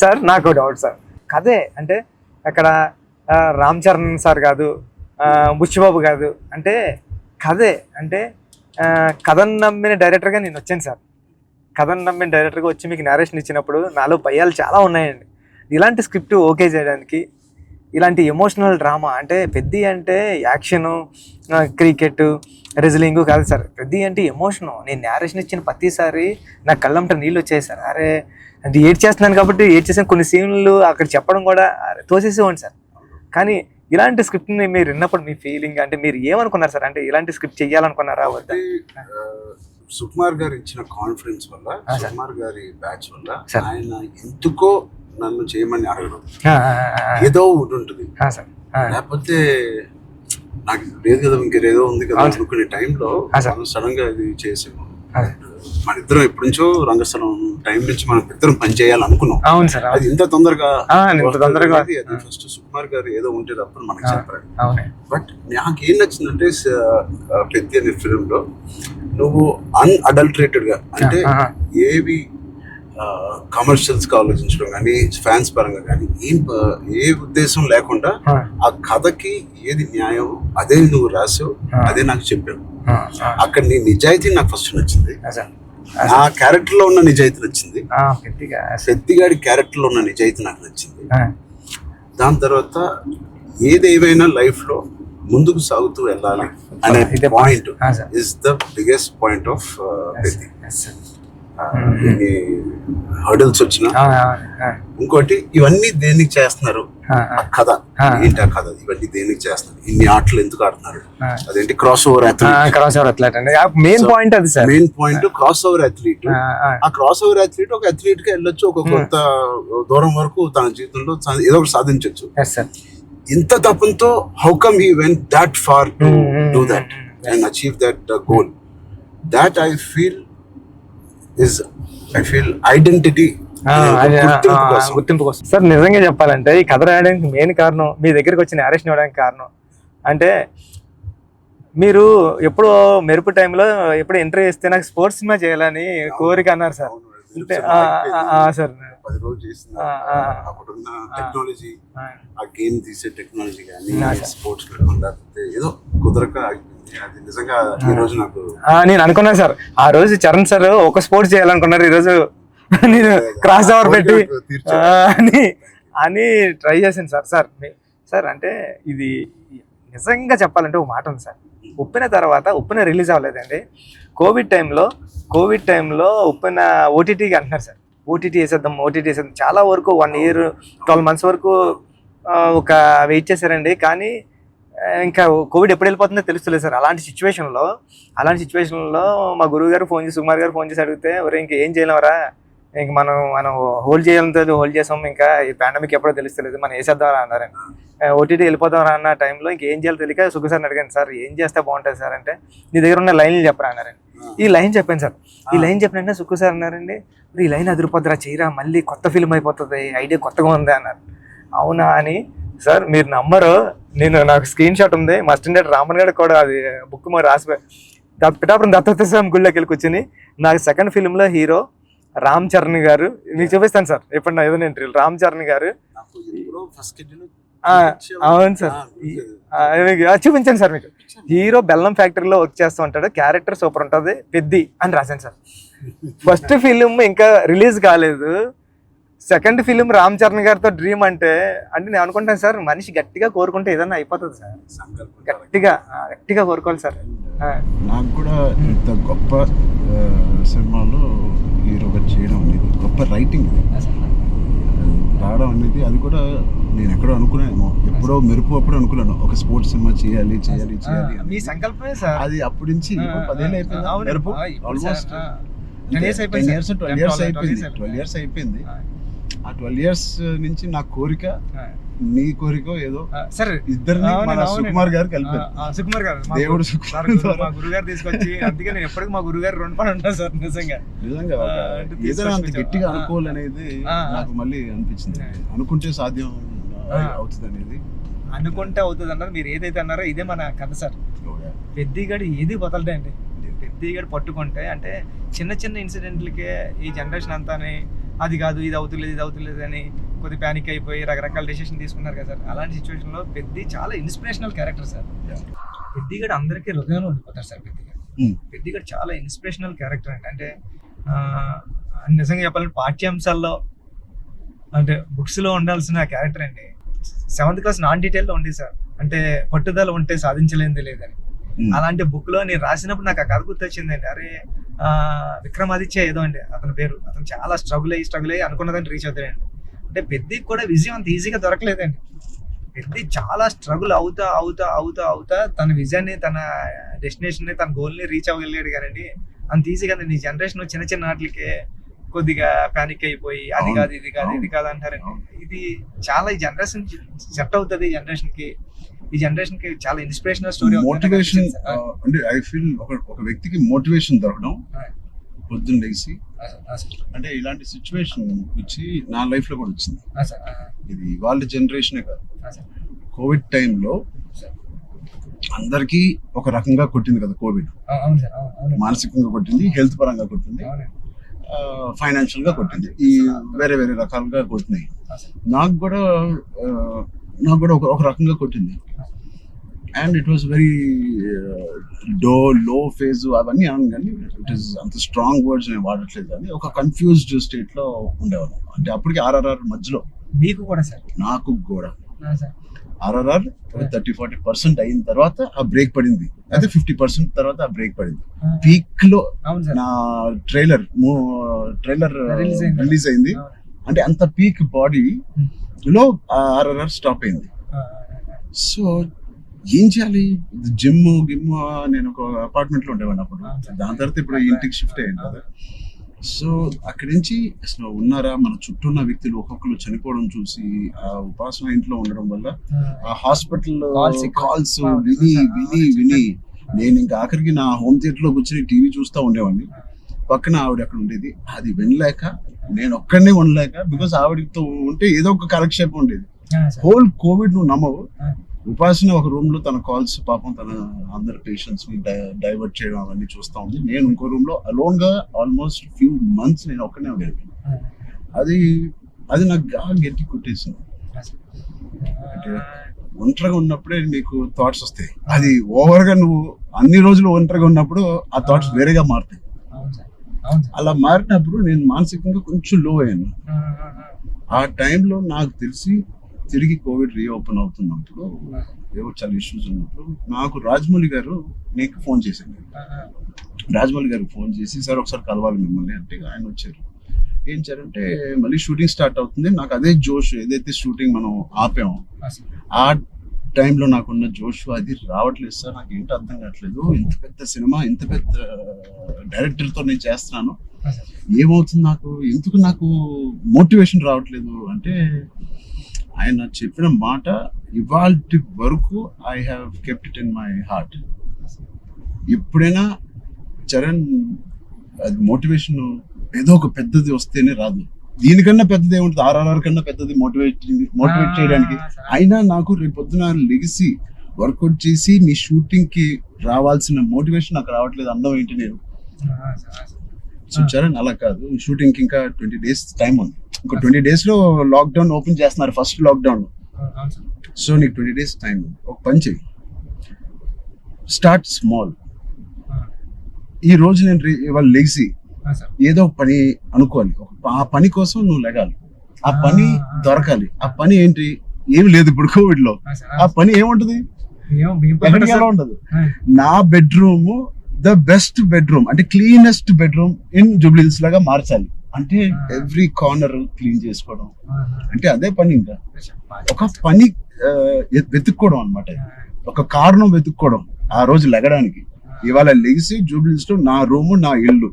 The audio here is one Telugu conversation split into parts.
సార్ నాకు డౌట్ సార్, కథే అంటే అక్కడ రామ్ చరణ్ సార్ కాదు, బుచ్చిబాబు కాదు, అంటే కథే అంటే కథను నమ్మిన డైరెక్టర్గా నేను వచ్చాను సార్. కథను నమ్మిన డైరెక్టర్గా వచ్చి మీకు నేరేషన్ ఇచ్చినప్పుడు నాలో భయాలు చాలా ఉన్నాయండి. ఇలాంటి స్క్రిప్ట్ ఓకే చేయడానికి, ఇలాంటి ఎమోషనల్ డ్రామా అంటే పెద్ద అంటే యాక్షను, క్రికెట్, రెజ్లింగ్ కాదు సార్. పెద్ద అంటే ఎమోషను. నేను నేరేషన్ ఇచ్చిన ప్రతిసారి నా కళ్ళంట నీళ్ళు వచ్చాయి సార్. అరే అంటే ఏడ్ చేస్తున్నాను కాబట్టి ఏడ్ చేసిన కొన్ని సీన్లు అక్కడ చెప్పడం కూడా తోసేసేవాడిని సార్. కానీ ఇలాంటి స్క్రిప్ట్ని మీరు విన్నప్పుడు మీ ఫీలింగ్ అంటే మీరు ఏమనుకున్నారు సార్? అంటే ఇలాంటి స్క్రిప్ట్ చెయ్యాలనుకున్నారా వద్దా? సుకుమార్ గారు ఇచ్చిన కాన్ఫిడెన్స్ వల్ల, సుకుమార్ గారి బ్యాచ్ వల్ల ఆయన ఎందుకో నన్ను చేయమని అడగడం ఏదో ఉంటుంది. లేకపోతే నాకు లేదు కదా ఇంకేదో ఉంది కదా అనుకునే టైంలో సడన్ గా ఇది చేసాము. మన ఇద్దరం ఎప్పటి నుంచో రంగస్థలం టైం నుంచి మనం ఇద్దరం పని చేయాలనుకున్నాం. అవును సార్. అది ఇంత తొందరగా అది ఫస్ట్ సుకుమార్ గారు ఏదో ఉంటే తప్పని మనకు చెప్పారు. బట్ నాకు ఏం నచ్చిందంటే పెద్ద అనే ఫిల్మ్ లో నువ్వు అన్అడల్టరేటెడ్ గా అంటే ఏవి కమర్షియల్స్ గా ఆలోచించడం కానీ ఫ్యాన్స్ పరంగా కానీ ఏ ఉద్దేశం లేకుండా ఆ కథకి ఏది న్యాయం అదే నువ్వు రాసావు, అదే నాకు చెప్పావు. అక్కడ నీ నిజాయితీ నాకు ఫస్ట్ నచ్చింది. ఆ క్యారెక్టర్ లో ఉన్న నిజాయితీ నచ్చింది. పెద్దిగాడి క్యారెక్టర్ లో ఉన్న నిజాయితీ నాకు నచ్చింది. దాని తర్వాత ఏదేమైనా లైఫ్ లో ముందుకు సాగుతూ వెళ్ళాలి అనే point is the biggest point of Peddi. Hurdles వచ్చిన ఇంకోటి ఇవన్నీ దేనికి చేస్తున్నారు, కథ ఏంటి, ఆ కథ ఇవన్నీ దేనికి చేస్తున్నారు, ఇన్ని ఆటలు ఎందుకు ఆడుతున్నారు, అదేంటి crossover athlete. Main point అది sir. Main point crossover athlete. ఆ క్రాస్ ఓవర్ అథ్లీట్ ఒక అథ్లీట్ గా వెళ్ళొచ్చు, ఒక కొంత దూరం వరకు తన జీవితంలో ఏదో ఒకటి సాధించవచ్చు. ఇంత తపంతో how come he went that far to do that and achieve that goal. That I feel identity, గుర్తింపు కోసం. సార్ నిజంగా చెప్పాలంటే ఈ కథ రాయడానికి మెయిన్ కారణం, మీ దగ్గరికి వచ్చి నేరేషన్ ఇవ్వడానికి కారణం అంటే మీరు ఎప్పుడు మెరుపు టైంలో ఎప్పుడు ఎంట్రీ చేస్తే నాకు స్పోర్ట్స్ సినిమా చేయాలని కోరిక అన్నారు సార్. సార్ టెక్నాలజీ, ఆ గేమ్ తీసే టెక్నాలజీ కానీ స్పోర్ట్స్ ఏదో కుదరక నిజంగా ఈ రోజు నాకు నేను అనుకున్నాను సార్. ఆ రోజు చరణ్ సార్ ఒక స్పోర్ట్స్ చేయాలనుకున్నారు, ఈ రోజు నేను క్రాస్ ఓవర్ పెట్టి అని ట్రై చేశాను సార్. సార్ అంటే ఇది నిజంగా చెప్పాలంటే ఒక మాట ఉంది సార్. ఉప్పెన రిలీజ్ అవ్వలేదండి. కోవిడ్ టైంలో ఉప్పెన ఓటీటీకి అంటున్నారు సార్. ఓటీటీ వేసేద్దాం. చాలా వరకు 1 year 12 months వరకు ఒక వెయిట్ చేశారండి. కానీ ఇంకా కోవిడ్ ఎప్పుడు వెళ్ళిపోతుందో తెలుస్తలేదు సార్. అలాంటి సిచ్యువేషన్లో మా గురువు గారు ఫోన్ చేసి, సుకుమార్ గారు ఫోన్ చేసి అడిగితే, ఒరే ఇంక ఏం చేయలేమరా, ఇంక మనం హోల్డ్ చేసాం, ఇంకా ఈ పాండమిక్ ఎప్పుడో తెలుస్తలేదు, మనం వేసేద్దామరా అన్నారండి. ఓటీటీ వెళ్ళిపోతామరా అన్న టైంలో ఇంకేం చేయాలో తెలియక సుకు సార్ని అడిగాను, సార్ ఏం చేస్తే బాగుంటుంది సార్ అంటే, నీ దగ్గర ఉన్న లైన్లు చెప్పరా అన్నారండి. ఈ లైన్ చెప్పాను సార్. ఈ లైన్ చెప్పినంటే సుక్కు సార్ అన్నారండి, ఈ లైన్ అదిరిపోద్దురా, చేయరా, మళ్ళీ కొత్త ఫిల్మ్ అయిపోతుంది, ఐడియా కొత్తగా ఉంది అన్నారు. అవునా అని సార్ మీరు నమ్మరు, నాకు స్క్రీన్ షాట్ ఉంది, మా స్టూడెంట్ రామన్ గారు కూడా అది బుక్ మరి రాసిపోయి పిఠాపురం దత్తత స్వామి గుళ్ళకి వెళ్ళి కూర్చొని నాకు సెకండ్ ఫిల్మ్లో హీరో రామ్ చరణ్ గారు, మీకు చూపిస్తాను సార్ ఎప్పుడు నా ఏదైనా ఇంటర్వ్యూ. రామ్ చరణ్ గారు అవును సార్, చూపించాను సార్. మీకు హీరో బెల్లం ఫ్యాక్టరీలో వర్క్ చేస్తూ ఉంటాడు, క్యారెక్టర్ సూపర్ ఉంటుంది, పెద్ది అని రాశాను సార్. ఫస్ట్ ఫిలిం ఇంకా రిలీజ్ కాలేదు, సెకండ్ ఫిలిం రామ్ చరణ్ గారితో డ్రీమ్ అంటే నేను అనుకుంటాను సార్, మనిషి గట్టిగా కోరుకుంటే ఏదన్నా అయిపోతుంది సార్. గట్టిగా కోరుకోవాలి సార్. నాకు కూడా ఇంత గొప్ప సినిమాలో హీరోగా చేయడం అనేది గొప్ప రైటింగ్ రావడం అనేది, అది కూడా నేను ఎక్కడో అనుకున్నాను, ఎప్పుడో మెరుపు అప్పుడు అనుకున్నాను ఒక స్పోర్ట్స్ సినిమా చేయాలి. మీ సంకల్పమే సార్ అది. అప్పటి నుంచి 10 ఏళ్ళు అయిపోయింది మెరుపు, ఆల్మోస్ట్ 12 years అయిపోయింది. ఆ 12 years నుంచి నా కోరిక, నీ కోరిక ఏదో సార్ ఇద్దరిని సుకుమార్ గారు కలిపారు. సుకుమార్ గారు దేవుడు, మా గురుగారు తీసుకొచ్చి, అందుకే నేను ఎప్పటికీ మా గురుగారు రుణపడి ఉంటాను సార్. నిజంగా ఏదైనా అంత గట్టిగా అనుకోవాలనేది నాకు మళ్ళీ అనిపించింది. అనుకుంటే సాధ్యం అవుతుంది అనేది, అనుకుంటే అవుతుంది అన్నారు. మీరు ఏదైతే అన్నారో ఇదే మన కథ సార్. పెద్దిగాడు ఏది వదలడండి. పెద్దిగాడు పట్టుకుంటే అంటే చిన్న ఇన్సిడెంట్లకే ఈ జనరేషన్ అంతా అది కాదు ఇది అవుతులేదు అని కొద్ది ప్యానిక్ అయిపోయి రకరకాల డెసిషన్ తీసుకున్నారు కదా సార్. అలాంటి సిచ్యువేషన్లో పెద్ద చాలా ఇన్స్పిరేషనల్ క్యారెక్టర్ సార్. పెద్దిగడ అందరికీ హృదయంలో ఉండిపోతారు సార్. పెద్దిగడ చాలా ఇన్స్పిరేషనల్ క్యారెక్టర్ అంటే నిజంగా చెప్పాలంటే పాఠ్యాంశాల్లో అంటే బుక్స్లో ఉండాల్సిన క్యారెక్టర్ అండి. 7th క్లాస్ నాన్ డీటెయిల్లో ఉంది సార్. అంటే పట్టుదల ఉంటే సాధించలేనిది లేదని. అలాంటి బుక్ లో నేను రాసినప్పుడు నాకు ఆ కథ గుర్తొచ్చిందండి. అరే విక్రమాదిత్య ఏదో అండి అతని పేరు. అతను చాలా స్ట్రగుల్ అయ్యి అనుకున్నదాన్ని రీచ్ అవుతాడండి. అంటే పెద్దికి కూడా విజయం అంత ఈజీగా దొరకలేదండి. పెద్ది చాలా స్ట్రగుల్ అవుతా తన విజయాన్ని, తన డెస్టినేషన్ ని, తన గోల్ ని రీచ్ అవ్వగలిగాడు కానీ అంత ఈజీగా నీ జనరేషన్ చిన్న వాటికే కొద్దిగా ప్యానిక్ అయిపోయి అది కాదు ఇది కాదు అంటారండి. ఇది చాలా ఈ జనరేషన్ సెట్ అవుతుంది. ఈ జనరేషన్ కి చాలా ఇన్స్పిరేషనల్ స్టోరీ. మోటివేషన్ అంటే ఐ ఫీల్ ఒక వ్యక్తికి మోటివేషన్ దొరకడం పొద్దున్న లేచి అంటే ఇలాంటి సిచ్యువేషన్ వచ్చి నా లైఫ్ లో కూడా వచ్చింది. ఇది వాళ్ళ జనరేషనే కాదు, కోవిడ్ టైంలో అందరికీ ఒక రకంగా కొట్టింది కదా కోవిడ్. మానసికంగా కొట్టింది, హెల్త్ పరంగా కొట్టింది, ఫైనాన్షియల్ గా కొట్టింది. ఈ వేరే రకాలుగా కొట్టినాయి. నాకు కూడా ఒక రకంగా కొట్టింది. And it was very low phase అవన్నీ అను, కానీ ఇట్ ఈస్ అంత స్ట్రాంగ్ వర్డ్స్ నేను వాడట్లేదు, కానీ ఒక కన్ఫ్యూజ్డ్ స్టేట్ లో ఉండేవాళ్ళం. అంటే అప్పటికి RRR మధ్యలో మీకు కూడా సార్, నాకు కూడా RRR 30-40% అయిన తర్వాత ఆ బ్రేక్ పడింది. అయితే 50% తర్వాత ఆ బ్రేక్ పడింది. పీక్ లో నా ట్రైలర్ రిలీజ్ అయింది. అంటే అంత పీక్ బాడీ లో RRR స్టాప్ అయింది. సో ఏం చేయాలి? జిమ్ నేను ఒక అపార్ట్మెంట్ లో ఉండేవాడిని అప్పుడు. దాని తర్వాత ఇప్పుడు ఇంటికి షిఫ్ట్ అయ్యాను కదా. సో అక్కడి నుంచి అసలు ఉన్నారా, మన చుట్టూ ఉన్న వ్యక్తులు ఒక్కొక్కరు చనిపోవడం చూసి ఆ ఉపాసన ఇంట్లో ఉండడం వల్ల ఆ హాస్పిటల్ కాల్స్ విని నేను ఇంకా ఆఖరికి నా హోమ్ థియేటర్ లో కూర్చొని టీవీ చూస్తూ ఉండేవాడిని. పక్కన ఆవిడ అక్కడ ఉండేది. అది వినలేక నేను ఒక్కడనే ఉండలేక, బికాస్ ఆవిడతో ఉంటే ఏదో ఒక కాలక్షేపం ఉండేది. హోల్ కోవిడ్ నువ్వు నమ్మవు, ఉపాసన ఒక రూమ్ లో తన కాల్స్ పాపం తన అందరు పేషెంట్స్ ని డైవర్ట్ చేయడం అవన్నీ చూస్తా ఉంది. నేను ఇంకో రూమ్ లో అలోన్ గా ఆల్మోస్ట్ ఫ్యూ మంత్స్ నేను ఒక్కనే వెళ్ళాను. అది నాకు గట్టి కొట్టేసింది. అంటే ఒంటరిగా ఉన్నప్పుడే నీకు థాట్స్ వస్తాయి. అది ఓవర్ గా నువ్వు అన్ని రోజులు ఒంటరిగా ఉన్నప్పుడు ఆ థాట్స్ వేరేగా మారుతాయి. అలా మారినప్పుడు నేను మానసికంగా కొంచెం లో అయ్యాను. ఆ టైంలో నాకు తెలిసి తిరిగి కోవిడ్ రీఓపెన్ అవుతున్నప్పుడు, ఏవో చాలా ఇష్యూస్ ఉన్నప్పుడు నాకు రాజమౌళి గారు నీకు ఫోన్ చేశాను. రాజమౌళి గారికి ఫోన్ చేసి, సార్ ఒకసారి కలవాలి మిమ్మల్ని అంటే ఆయన వచ్చారు. ఏం చేయాలంటే మళ్ళీ షూటింగ్ స్టార్ట్ అవుతుంది. నాకు అదే జోష్, ఏదైతే షూటింగ్ మనం ఆపామో ఆ టైంలో నాకున్న జోష్ అది రావట్లేదు సార్. నాకు ఏంటో అర్థం కావట్లేదు. ఇంత పెద్ద సినిమా, ఇంత పెద్ద డైరెక్టర్తో నేను చేస్తున్నాను, ఏమవుతుంది నాకు, ఎందుకు నాకు మోటివేషన్ రావట్లేదు అంటే ఆయన చెప్పిన మాట ఇవాల్టి వరకు I have kept it in my heart. ఎప్పుడైనా చరణ్ అది మోటివేషన్ ఏదో ఒక పెద్దది వస్తేనే రాదు. దీనికన్నా పెద్దది ఏముంటుంది? RRR కన్నా పెద్దది మోటివేట్ చేయడానికి. అయినా నాకు రేపు పొద్దున లెగిసి వర్కౌట్ చేసి మీ షూటింగ్ కి రావాల్సిన మోటివేషన్ నాకు రావట్లేదు. అందం ఏంటి నేను? సో చరణ్ అలా కాదు, షూటింగ్ కి ఇంకా 20 days టైం ఉంది. ఇంకో 20 days లో లాక్డౌన్ ఓపెన్ చేస్తున్నారు, ఫస్ట్ లాక్డౌన్. సో నీకు 20 days టైం. ఒక పని చెయ్యి, స్టార్ట్ స్మాల్. ఈ రోజు నేను ఇవాళ లెగిసి ఏదో పని అనుకోవాలి. ఆ పని కోసం నువ్వు లెగాలి, ఆ పని దొరకాలి. ఆ పని ఏంటి? ఏమి లేదు ఇప్పుడు కోవిడ్ లో. ఆ పని ఏముంటది? ఎక్కడికి ఎలా ఉండదు. నా బెడ్రూమ్ ద బెస్ట్ బెడ్రూమ్, అంటే cleanest bedroom in Jubilee hills లాగా మార్చాలి. అంటే ఎవ్రీ కార్నర్ క్లీన్ చేసుకోవడం, అంటే అదే పని. ఇంకా ఒక పని వెతుక్కోవడం అనమాట. ఒక కారణం వెతుక్కోవడం ఆ రోజు లెగడానికి. ఇవాళ లెగిసి జూబ్లీ హిల్స్ లో నా రూము, నా ఇల్లు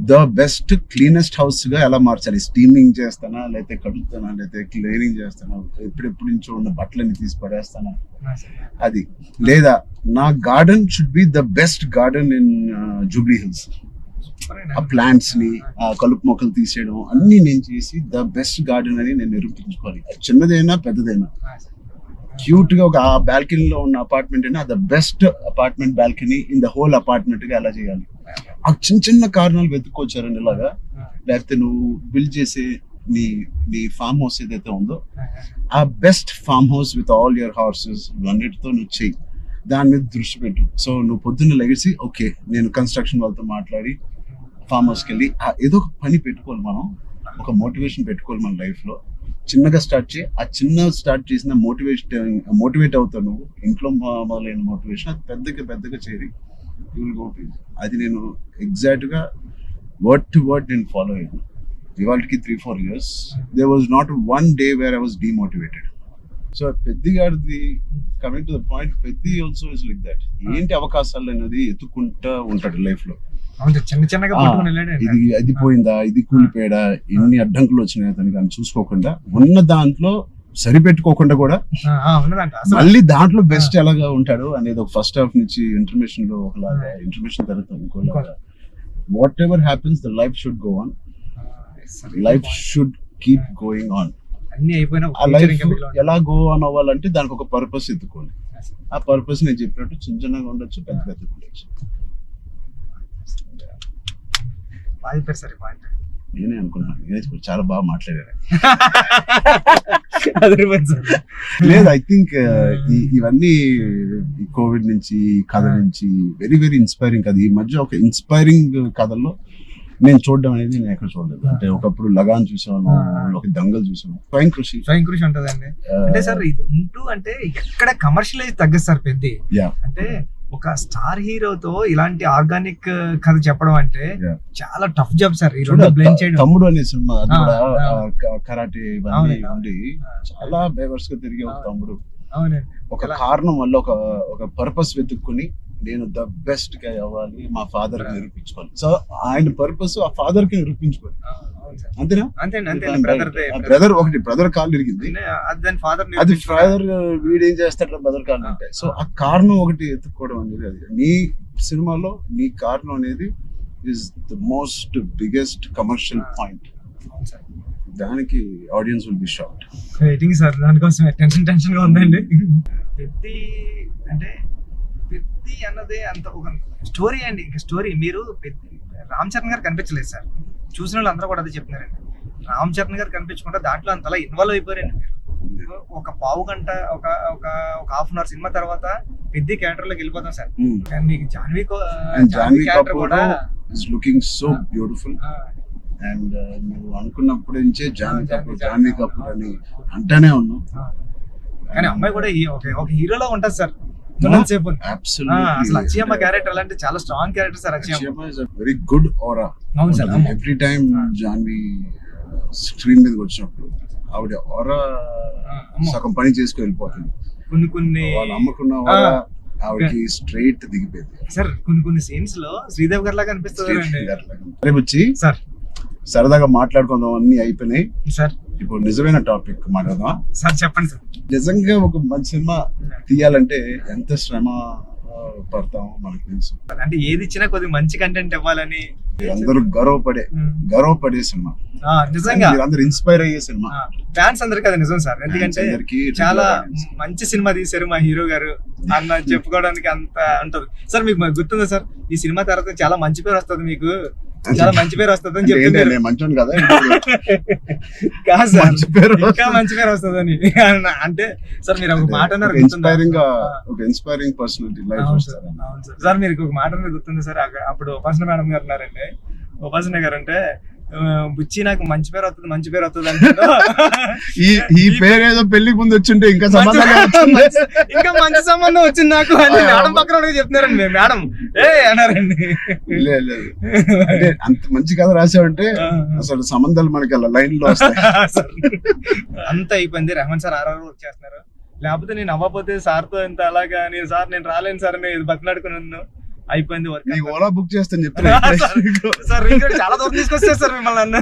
ద బెస్ట్ క్లీనెస్ట్ హౌస్ గా ఎలా మార్చాలి? స్టీమింగ్ చేస్తానా, లేకపోతే కడుగుతానా, లేకపోతే క్లీనింగ్ చేస్తానా, ఎప్పుడెప్పుడు నుంచో ఉన్న బట్టలని తీసి పడేస్తానా, అది లేదా నా garden should be the best garden in Jubilee hills. ఆ ప్లాంట్స్ ని, ఆ కలుపు మొక్కలు తీసేయడం అన్ని నేను చేసి ద బెస్ట్ గార్డెన్ అని నేను నిరూపించుకోవాలి. చిన్నదైనా పెద్దదైనా. క్యూట్ గా ఒక బాల్కనీలో ఉన్న అపార్ట్మెంట్ అయినా the best apartment balcony in the whole apartment గా ఎలా చేయాలి? ఆ చిన్న చిన్న కారణాలు వెతుక్కొచ్చారండి. ఇలాగా లేకపోతే నువ్వు బిల్డ్ చేసే నీ నీ ఫామ్ హౌస్ ఏదైతే ఉందో ఆ best farm house with all your horses అన్నిటితో నువ్వు చెయ్యి, దాని మీద దృష్టి పెట్టు. సో నువ్వు పొద్దున్న లెగిసి ఓకే నేను కన్స్ట్రక్షన్ వాళ్ళతో మాట్లాడి ఫామ్ హౌస్కి వెళ్ళి ఏదో ఒక పని పెట్టుకోవాలి, మనం ఒక మోటివేషన్ పెట్టుకోవాలి మన లైఫ్లో. చిన్నగా స్టార్ట్ చేయి, ఆ చిన్న స్టార్ట్ చేసిన మోటివేట్ అవుతావు నువ్వు. ఇంట్లో మొదలైన మోటివేషన్ అది పెద్దగా చేరి యూ విల్ గో టు. అది నేను ఎగ్జాక్ట్గా వర్డ్ టు వర్డ్ నేను ఫాలో అయ్యాను. ఇవాళకి 3-4 years there was not one day where I was demotivated. So Peddi గారిది coming to the point, Peddi also is like that. ఏంటి అవకాశాలు అనేది ఎత్తుకుంటా ఉంటాడు లైఫ్ లో. చిన్నగా ఇది అది పోయిందా, ఇది కూలిపోయాడా, ఎన్ని అడ్డంకులు వచ్చినాయి అతనికి అని చూసుకోకుండా ఉన్న దాంట్లో సరిపెట్టుకోకుండా కూడా మళ్ళీ దాంట్లో బెస్ట్ ఎలాగా ఉంటాడు అనేది ఒక ఫస్ట్ హాఫ్ నుంచి ఇంటర్మిషన్ లో ఒకలాగా, ఇంటర్మిషన్ తర్వాత ఇంకోలాగా. Whatever happens the life should go on, life should keep going on. ఆ లైఫ్ ఎలా గో ఆన్ అవ్వాలంటే దానికి ఒక పర్పస్ ఎత్తుకోవాలి. ఆ పర్పస్ నేను చెప్పినట్టు చిన్న చిన్నగా ఉండొచ్చు, పెద్దగా ఉండొచ్చు. నేనే అనుకున్నాను చాలా బాగా మాట్లాడారు. లేదు, ఐ థింక్ ఇవన్నీ ఈ కోవిడ్ నుంచి, ఈ కథ నుంచి వెరీ వెరీ ఇన్స్పైరింగ్ కథ. ఈ మధ్య ఒక ఇన్స్పైరింగ్ కథల్లో నేను చూడడం అనేది నేను ఎక్కడ చూడలేదు. అంటే ఒకప్పుడు లగాన్ చూసాను, ఒక దంగల్ చూసాను, స్వయం కృషి ఉంటదండి. అంటే సార్ ఇది ఉంటూ అంటే ఎక్కడ కమర్షియలైజ్ తగ్గదు సార్ పెద్ద. అంటే ఒక స్టార్ హీరోతో ఇలాంటి ఆర్గానిక్ కథ చెప్పడం అంటే చాలా టఫ్ జాబ్ సార్. ఈ రెండు బ్లెండ్ చేయడం. తమ్ముడు అనే సినిమా అది కూడా కరాటే ఇవన్నీ ఉండి చాలా బేవర్స్ గా తిరిగే ఒక తమ్ముడు ఒక కారణం వల్ల ఒక పర్పస్ వెతుక్కుని నేను ద బెస్ట్ గా అవ్వాలి, మా ఫాదర్ కి నిరూపించుకోవాలి. సో ఆయన పర్పస్ ఆ ఫాదర్ కి నిరూపించుకోవాలి, అంతేనా? బ్రదర్ ఒకటి బ్రదర్ కాళ్ళు ఇరిగింది, అది ఫాదర్ వీడేం చేస్తాడు బ్రదర్ కాళ్ళు అంటే. సో ఆ కారణం ఒకటి ఎత్తుక్కోవడం అనేది, అది నీ సినిమాలో నీ కారణం అనేది is the most biggest commercial point. దానికి audience will be shocked. Waiting sir, దానికోసం టెన్షన్ గా ఉందండి. పెద్ది అంటే పెద్ది అన్నదే అంత ఒక స్టోరీ అండి. ఇంకా స్టోరీ మీరు రామ్ చరణ్ గారు కనిపించలేదు సార్, చూసిన వాళ్ళు అందరూ కూడా అదే చెప్తున్నారండి. రామ్ చరణ్ గారు కనిపించకుండా దాంట్లో అంతలా ఇన్వాల్వ్ అయిపోయారండి మీరు. ఒక పావు గంట ఒక హాఫ్ అన్ అవర్ సినిమా తర్వాత పెద్ద క్యారెక్టర్ లోకి వెళ్ళిపోతాం సార్. కానీ మీకు జాన్వీ క్యారెక్టర్ కూడా లుకింగ్ సో బ్యూటిఫుల్. అండ్ నువ్వు అనుకున్నప్పటి నుంచే జాన్వీ కపూర్ అని అంటానే ఉన్నావు. కానీ అమ్మాయి కూడా ఒక హీరోలో ఉంటుంది సార్. అక్షయమ్మ క్యారెక్టర్ అంటే చాలా strong character sir. Akshayamma very good aura. Every time Janhvi screen మీద వచ్చినప్పుడు ఆవిడ ఆరా సగం పని చేసుకుని వెళ్ళిపోతుంది. కొన్ని వాళ్ళు అమ్మకున్న ఆరా ఆవిడకి స్ట్రైట్ దిగిపోయింది సార్. కొన్ని సీన్స్ లో శ్రీదేవి గారి లాగా అనిపిస్తుంది. వచ్చి సార్ సరదాగా మాట్లాడుకుందాం, అన్ని అయిపోయినాయి సార్. ఇప్పుడు నిజమైన టాపిక్ మాట్లాడదాం సార్. చెప్పండి సార్. నిజంగా ఒక మంచి సినిమా తీయాలంటే ఎంత శ్రమ పడతాం మనకు తెలుసు. అంటే ఏది ఇచ్చినా కొద్దిగా మంచి కంటెంట్ ఇవ్వాలని అందరూ గర్వపడే సినిమా, నిజంగా అందరూ ఇన్స్పైర్ అయ్యే సినిమా. ఫ్యాన్స్ అందరు కదా నిజం సార్. ఎందుకంటే చాలా మంచి సినిమా తీశారు మా హీరో గారు అన్న చెప్పుకోవడానికి అంత ఉంటది సార్. మీకు గుర్తుందా సార్, ఈ సినిమా తర్వాత చాలా మంచి పేరు వస్తుంది, మీకు చాలా మంచి పేరు వస్తుంది అని చెప్పింది. మంచోని కదా కాదు సార్, ఇంకా మంచి పేరు వస్తుంది అని. అంటే సార్ మీరు ఒక మాట అన్నారు, ఇన్స్పైరింగ్ పర్సనాలిటీ లైఫ్. సార్ మీరు ఒక మాట అన్నారు గుర్తుంది సార్. అప్పుడు ఉపాసన మేడం గారు ఉన్నారండి. ఉపాసన గారు అంటే బుచ్చి నాకు మంచి పేరు వస్తుంది అంటే ఈ పేరు ఏదో పెళ్లికి ముందు వచ్చింటే ఇంకా ఇంకా మంచి సంబంధం వచ్చింది నాకు అని మేడం పక్కన చెప్తున్నారండి. మేడం అన్నారండి. అంటే అంత మంచి కథ రాసావంటే అసలు సంబంధాలు మనకి అలా లైన్ లో వస్తాయి. అంత అయిపోయింది. రెహమాన్ సార్ ఆర్ఆర్ వచ్చేస్తున్నారు. లేకపోతే నేను అవ్వకపోతే సార్తో ఎంత అలాగా నేను రాలేను సార్ అని బతిలాడుకున్నాను. అయిపోయింది వర్క్. ఓలా బుక్ చేస్తాను చెప్తున్నా సార్. చాలా దూరం తీసుకొచ్చారు సార్ మిమ్మల్ని.